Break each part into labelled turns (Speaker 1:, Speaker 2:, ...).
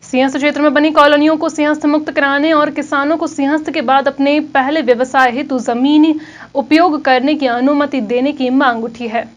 Speaker 1: सिंहस्थ क्षेत्र में बनी कॉलोनियों को सिंहस्थ मुक्त कराने और किसानों को सिंहस्थ के बाद अपने पहले व्यवसाय हेतु जमीन उपयोग करने की अनुमति देने की मांग उठी है।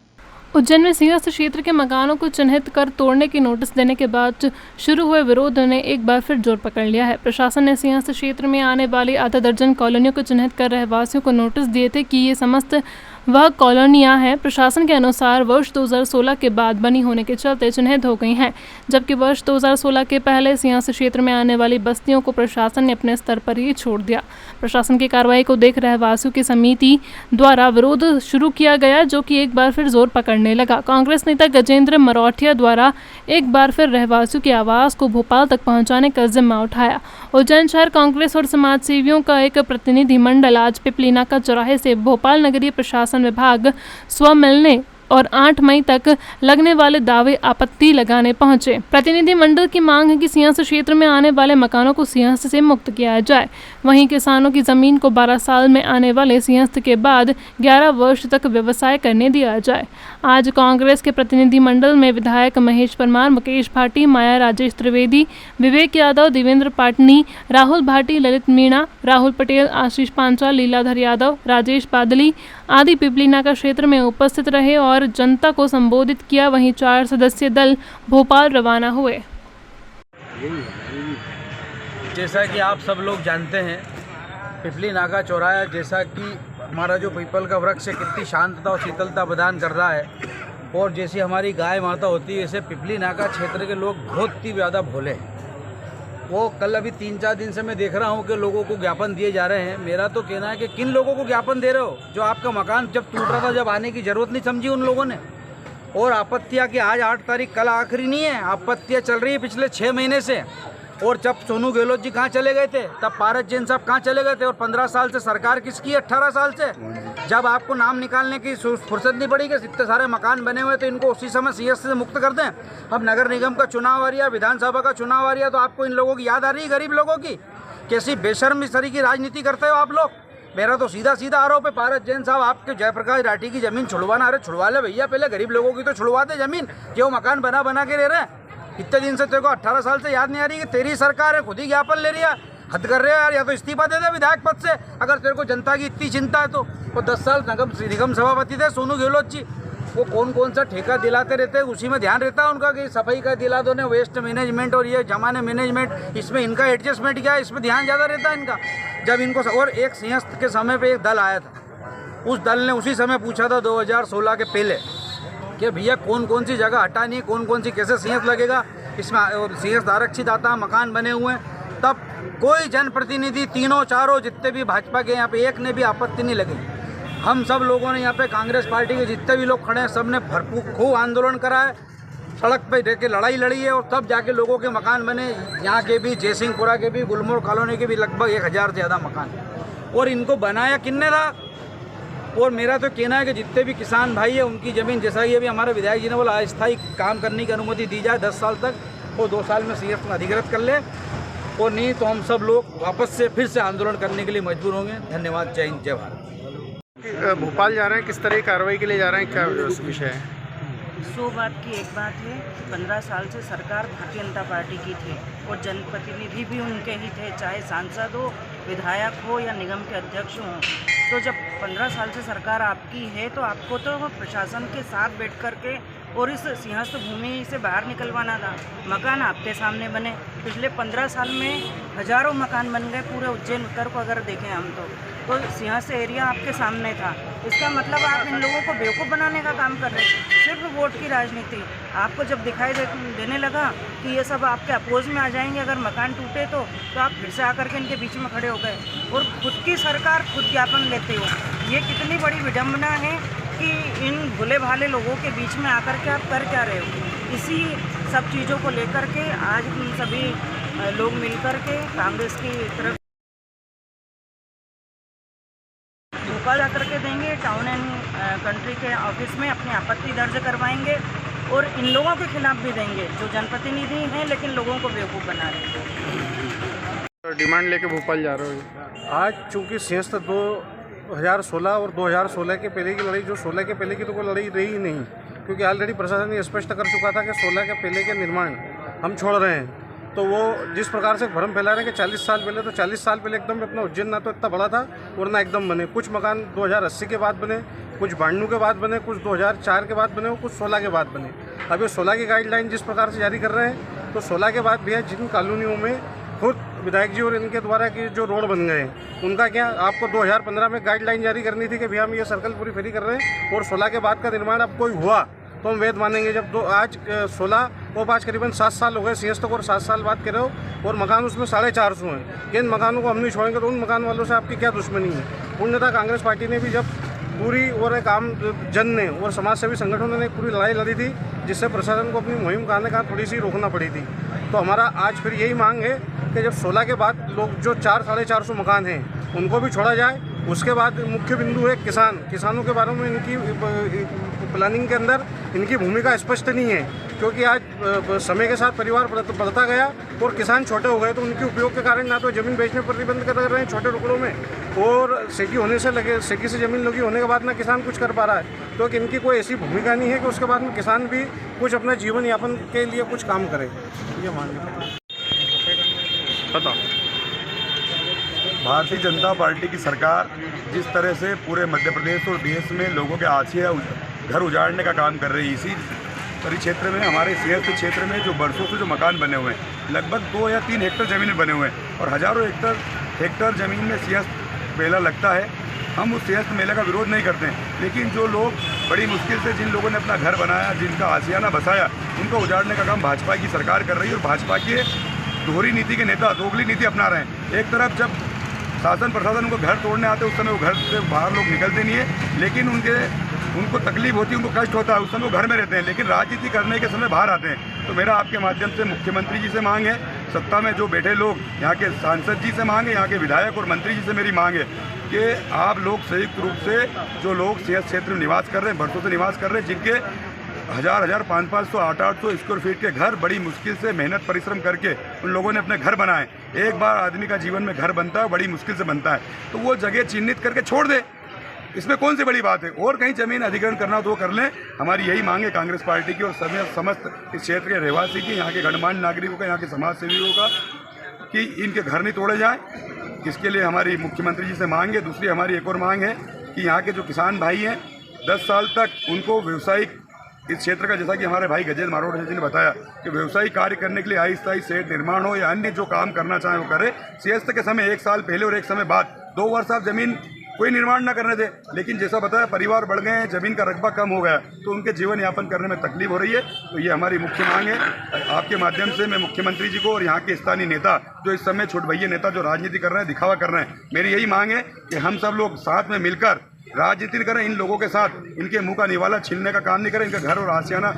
Speaker 1: उज्जैन में सिंहस्थ क्षेत्र के मकानों को चिन्हित कर तोड़ने की नोटिस देने के बाद शुरू हुए विरोध ने एक बार फिर जोर पकड़ लिया है। प्रशासन ने सिंहस्थ क्षेत्र में आने वाली आधा दर्जन कॉलोनियों को चिन्हित कर रहवासियों को नोटिस दिए थे कि ये समस्त वह कॉलोनियां हैं प्रशासन के अनुसार वर्ष 2016 के बाद बनी होने के चलते चिन्हित हो गई हैं, जबकि वर्ष 2016 के पहले सिंहस्थ क्षेत्र में आने वाली बस्तियों को प्रशासन ने अपने स्तर पर ही छोड़ दिया। प्रशासन की कार्रवाई को देख रहवासियों की समिति द्वारा विरोध शुरू किया गया, जो कि एक बार फिर जोर पकड़ने लगा। कांग्रेस नेता गजेंद्र मरोठिया द्वारा एक बार फिर रहवासियों की आवाज को भोपाल तक पहुंचाने का जिम्मा उठाया। उज्जैन शहर कांग्रेस और समाज सेवियों का एक प्रतिनिधि मंडल आज पिपलीनाका चौराहे से भोपाल नगरीय प्रशासन विभाग स्व मिलने और 8 मई तक लगने वाले दावे आपत्ति लगाने पहुंचे। प्रतिनिधि मंडल की मांग है कि सिंहस्थ क्षेत्र में आने वाले मकानों को सिंहस्थ से मुक्त किया जाए। वहीं किसानों की जमीन को 12 साल में आने वाले सिंहस्थ के बाद 11 वर्ष तक व्यवसाय करने दिया जाए। आज कांग्रेस के प्रतिनिधि मंडल में विधायक महेश परमार, मुकेश भाटी, माया राजेश त्रिवेदी, विवेक यादव, देवेंद्र पाटनी, राहुल भाटी, ललित मीणा, राहुल पटेल, आशीष पांचाल, लीलाधर यादव, राजेश बादली आदि पिपलीनाका क्षेत्र में उपस्थित रहे और जनता को संबोधित किया। वहीं 4 सदस्यीय दल भोपाल रवाना हुए।
Speaker 2: जैसा कि आप सब लोग जानते हैं, पिपलीनाका चौराहा जैसा कि हमारा जो पीपल का वृक्ष है कितनी शांतता और शीतलता प्रदान कर रहा है, और जैसी हमारी गाय माता होती है, वैसे पिपलीनाका क्षेत्र के लोग बहुत ही ज़्यादा भोले हैं। वो कल अभी 3-4 दिन से मैं देख रहा हूँ कि लोगों को ज्ञापन दिए जा रहे हैं। मेरा तो कहना है कि किन लोगों को ज्ञापन दे रहे हो? जो आपका मकान जब टूट रहा था, जब आने की ज़रूरत नहीं समझी उन लोगों ने। और आपत्तियाँ कि आज 8 तारीख, कल आखिरी नहीं है, आपत्तियाँ चल रही है पिछले 6 महीने से। और जब सोनू गहलोत जी कहाँ चले गए थे, तब पारस जैन साहब कहाँ चले गए थे? और 15 साल से सरकार किसकी? 18 साल से। जब आपको नाम निकालने की फुर्सत नहीं पड़ी कि इतने सारे मकान बने हुए, तो इनको उसी समय सिंहस्थ से मुक्त कर दें। अब नगर निगम का चुनाव आ रहा, विधानसभा का चुनाव आ रहा, तो आपको इन लोगों की याद आ रही है, गरीब लोगों की? कैसी बेशर्म इस तरह की राजनीति करते हो आप लोग। मेरा तो सीधा आरोप है, पारस जैन साहब आपके जयप्रकाश राठी की जमीन छुड़वाना। अरे छुड़वा ले भैया, पहले गरीब लोगों की तो छुड़वा दे जमीन, जो मकान बना के रह रहे हैं। इतने दिन से तेरे को 18 साल से याद नहीं आ रही कि तेरी सरकार है, खुद ही ज्ञापन ले रही है? हद कर रहे हो यार, या तो इस्तीफा दे दे विधायक पद से अगर तेरे को जनता की इतनी चिंता है तो। वो 10 साल निगम सभापति थे सोनू गहलोत जी, वो कौन सा ठेका दिलाते रहते हैं, उसी में ध्यान रहता है उनका कि सफाई का दिला दो ने, वेस्ट मैनेजमेंट और ये जमाने मैनेजमेंट, इसमें इनका एडजस्टमेंट क्या है, इसमें ध्यान ज़्यादा रहता है इनका। जब इनको और एक सिंहस्थ के समय पे एक दल आया था, उस दल ने उसी समय पूछा था 2016 के पहले कि भैया कौन सी जगह हटानी है, कौन सी कैसे सिंहस्थ लगेगा, इसमें सिंहस्थ आरक्षित आता, मकान बने हुए हैं। तब कोई जनप्रतिनिधि, तीनों चारों जितने भी भाजपा के यहाँ पे, एक ने भी आपत्ति नहीं लगी। हम सब लोगों ने यहाँ पे कांग्रेस पार्टी के जितने भी लोग खड़े हैं, सब ने भरपूर खूब आंदोलन करा है, सड़क पे रह के लड़ाई लड़ी है, और तब जाके लोगों के मकान बने। यहाँ के भी, जयसिंहपुरा के भी, गुलमोहर कॉलोनी के भी लगभग 1000 से ज़्यादा मकान। और इनको बनाया किन्ने था? और मेरा तो कहना है कि जितने भी किसान भाई है उनकी ज़मीन, जैसा ये भी हमारे विधायक जी ने बोला, अस्थायी काम करने की अनुमति दी जाए 10 साल तक, और 2 साल में सिंहस्थ में अधिकृत कर ले, और नहीं तो हम सब लोग वापस से फिर से आंदोलन करने के लिए मजबूर होंगे। धन्यवाद। जय हिंद, जय भारत।
Speaker 3: भोपाल जा रहे हैं, किस तरह की कार्रवाई के लिए जा रहे हैं, क्या विषय है?
Speaker 4: 100 बात की एक बात है, 15 साल से सरकार भारतीय जनता पार्टी की थी और जनप्रतिनिधि भी उनके ही थे, चाहे सांसद हो, विधायक हो या निगम के अध्यक्ष हों। तो जब 15 साल से सरकार आपकी है, तो आपको तो प्रशासन के साथ बैठ कर के और इस सिंहस्थ भूमि से बाहर निकलवाना था। मकान आपके सामने बने, पिछले 15 साल में हज़ारों मकान बन गए पूरे उज्जैन उत्तर को अगर देखें हम तो सिंहस्थ एरिया आपके सामने था। इसका मतलब आप इन लोगों को बेवकूफ़ बनाने का काम कर रहे हैं, सिर्फ वोट की राजनीति। आपको जब दिखाई देने लगा कि ये सब आपके अपोज में आ जाएंगे अगर मकान टूटे तो आप फिर से आकर के इनके बीच में खड़े हो गए और खुद की सरकार खुद ज्ञापन लेते हो। ये कितनी बड़ी विडम्बना है कि इन भोले भाले लोगों के बीच में आकर के आप कर क्या रहे हो। इसी सब चीज़ों को लेकर के आज सभी लोग मिलकर के कांग्रेस की तरफ भोपाल जाकर के देंगे, टाउन एंड कंट्री के ऑफिस में अपनी आपत्ति दर्ज करवाएंगे और इन लोगों के खिलाफ भी देंगे जो जनप्रतिनिधि हैं लेकिन लोगों को बेवकूफ़ बना रहे हैं।
Speaker 3: डिमांड लेके भोपाल जा रहे हो
Speaker 5: आज? चूँकि सिंहस्थ 2016 और 2016 के पहले की लड़ाई, जो 16 के पहले की तो कोई लड़ाई रही नहीं, क्योंकि ऑलरेडी प्रशासन ने स्पष्ट कर चुका था कि 16 के पहले के निर्माण हम छोड़ रहे हैं। तो वो जिस प्रकार से भ्रम फैला रहे हैं कि 40 साल पहले, तो 40 साल पहले एकदम अपना उज्जैन ना तो इतना बड़ा था और ना एकदम बने। कुछ मकान 2080 के बाद बने, कुछ 92 के बाद बने, कुछ 2004 के बाद बने और कुछ 16 के बाद बने। अब ये 16 की गाइडलाइन जिस प्रकार से जारी कर रहे हैं, तो 16 के बाद भी है जिन कॉलोनियों में खुद विधायक जी और इनके द्वारा की जो रोड बन गए हैं, उनका क्या, आपको 2015 में गाइडलाइन जारी करनी थी कि भैया हम ये सर्कल पूरी फ्री कर रहे हैं और 16 के बाद का निर्माण अब कोई हुआ तो हम वैध मानेंगे। जब आज 16 और 5 करीबन 7 साल हो गए सिंहस्थ को और 7 साल बाद कह रहे हो और मकान उसमें 450 हैं, कि इन मकानों को हम नहीं छोड़ेंगे, तो उन मकान वालों से आपकी क्या दुश्मनी है। पूर्णतः कांग्रेस पार्टी ने भी जब पूरी और एक आम जन ने और समाज सेवी संगठनों ने पूरी लड़ाई लड़ी थी, जिससे प्रशासन को अपनी मुहिम कहाँ थोड़ी सी रोकना पड़ी थी। तो हमारा आज फिर यही मांग है कि जब 16 के बाद लोग जो 400-450 मकान हैं उनको भी छोड़ा जाए। उसके बाद मुख्य बिंदु है किसानों के बारे में इनकी प्लानिंग के अंदर इनकी भूमिका स्पष्ट नहीं है, क्योंकि आज समय के साथ परिवार बढ़ता गया और किसान छोटे हो गए, तो उनके उपयोग के कारण ना तो ज़मीन बेचने पर प्रतिबंध कर रहे हैं छोटे टुकड़ों में, और सेकी से ज़मीन लगी होने के बाद ना किसान कुछ कर पा रहा है। तो इनकी कोई ऐसी भूमिका नहीं है कि उसके बाद में किसान भी कुछ अपना जीवन यापन के लिए कुछ काम करे। ये मांग
Speaker 3: बताओ।
Speaker 6: भारतीय जनता पार्टी की सरकार जिस तरह से पूरे मध्य प्रदेश और देश में लोगों के आश्रय घर उजाड़ने का काम कर रही है, इसी परिक्षेत्र में हमारे सिंहस्थ क्षेत्र में जो बरसों से जो मकान बने हुए हैं, लगभग 2 या 3 हेक्टर ज़मीन में बने हुए हैं और हज़ारों हेक्टर ज़मीन में सिंहस्थ मेला लगता है। हम उस सिंहस्थ मेले का विरोध नहीं करते हैं, लेकिन जो लोग बड़ी मुश्किल से जिन लोगों ने अपना घर बनाया, जिनका आशियाना बसाया, उनको उजाड़ने का काम भाजपा की सरकार कर रही है और भाजपा के दोहरी नीति के नेता दोगली नीति अपना रहे हैं। एक तरफ जब शासन प्रशासन उनको घर तोड़ने आते उस समय वो घर से बाहर लोग निकलते नहीं है, लेकिन उनको तकलीफ होती है, उनको कष्ट होता है, उस समय वो घर में रहते हैं, लेकिन राजनीति करने के समय बाहर आते हैं। तो मेरा आपके माध्यम से मुख्यमंत्री जी से मांग है, सत्ता में जो बैठे लोग, यहाँ के सांसद जी से मांग है, यहाँ के विधायक और मंत्री जी से मेरी मांग है कि आप लोग संयुक्त रूप से जो लोग सिंहस्थ क्षेत्र में निवास कर रहे हैं, बरसों से निवास कर रहे हैं, जिनके 1000, 500, 800 स्क्वायर फीट के घर बड़ी मुश्किल से मेहनत परिश्रम करके उन लोगों ने अपने घर बनाए। एक बार आदमी का जीवन में घर बनता है, बड़ी मुश्किल से बनता है, तो वो जगह चिन्हित करके छोड़ दे, इसमें कौन सी बड़ी बात है। और कहीं ज़मीन अधिग्रहण करना तो वो कर लें। हमारी यही मांग है कांग्रेस पार्टी की और समस्त इस क्षेत्र के रहवासी की, यहाँ के गणमान्य नागरिकों का, यहाँ के समाज सेवियों का, कि इनके घर नहीं तोड़े जाएँ। इसके लिए हमारी मुख्यमंत्री जी से मांग है। दूसरी हमारी एक और मांग है कि यहाँ के जो किसान भाई हैं, 10 साल तक उनको व्यवसायिक इस क्षेत्र का, जैसा कि हमारे भाई गजेंद्र मारोड़ जी ने बताया कि व्यवसायिक कार्य करने के लिए अस्थायी शेड निर्माण हो या अन्य जो काम करना चाहें वो करे। सिंहस्थ के समय 1 साल पहले और 1 समय बाद 2 वर्ष आप जमीन कोई निर्माण ना करने दे, लेकिन जैसा बताया परिवार बढ़ गए हैं, जमीन का रकबा कम हो गया, तो उनके जीवन यापन करने में तकलीफ हो रही है। तो ये हमारी मुख्य मांग है। आपके माध्यम से मैं मुख्यमंत्री जी को और यहाँ के स्थानीय नेता जो इस समय छोटभैया नेता जो राजनीति कर रहे हैं, दिखावा कर रहे हैं, मेरी यही मांग है कि हम सब लोग साथ में मिलकर राजनीति करें। इन लोगों के साथ इनके मुंह का निवाला छीनने का काम नहीं करें, इनका घर और आशियाना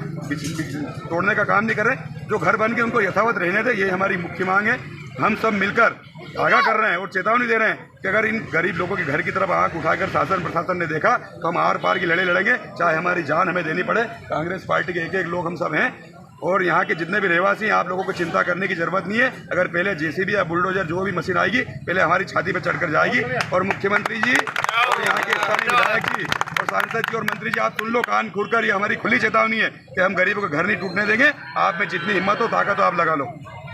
Speaker 6: तोड़ने का काम नहीं करें। जो घर बन के उनको यथावत रहने दें, ये हमारी मुख्य मांग है। हम सब मिलकर आगाह कर रहे हैं और चेतावनी दे रहे हैं कि अगर इन गरीब लोगों के घर की तरफ आंख उठाकर शासन प्रशासन ने देखा तो हम आर पार की लड़ाई लड़ेंगे, चाहे हमारी जान हमें देनी पड़े। कांग्रेस पार्टी के एक लोग हम सब हैं और यहाँ के जितने भी रहवासी हैं, आप लोगों को चिंता करने की जरूरत नहीं है। अगर पहले जेसीबी या बुलडोजर जो भी मशीन आएगी, पहले हमारी छाती पर चढ़कर जाएगी। और मुख्यमंत्री जी और यहाँ के स्थानीय विधायक जी और सांसद जी और मंत्री जी, आप सुन लो कान खोलकर, ये हमारी खुली चेतावनी है कि हम गरीबों का घर नहीं टूटने देंगे। आप में जितनी हिम्मत हो, ताकत हो, आप लगा लो।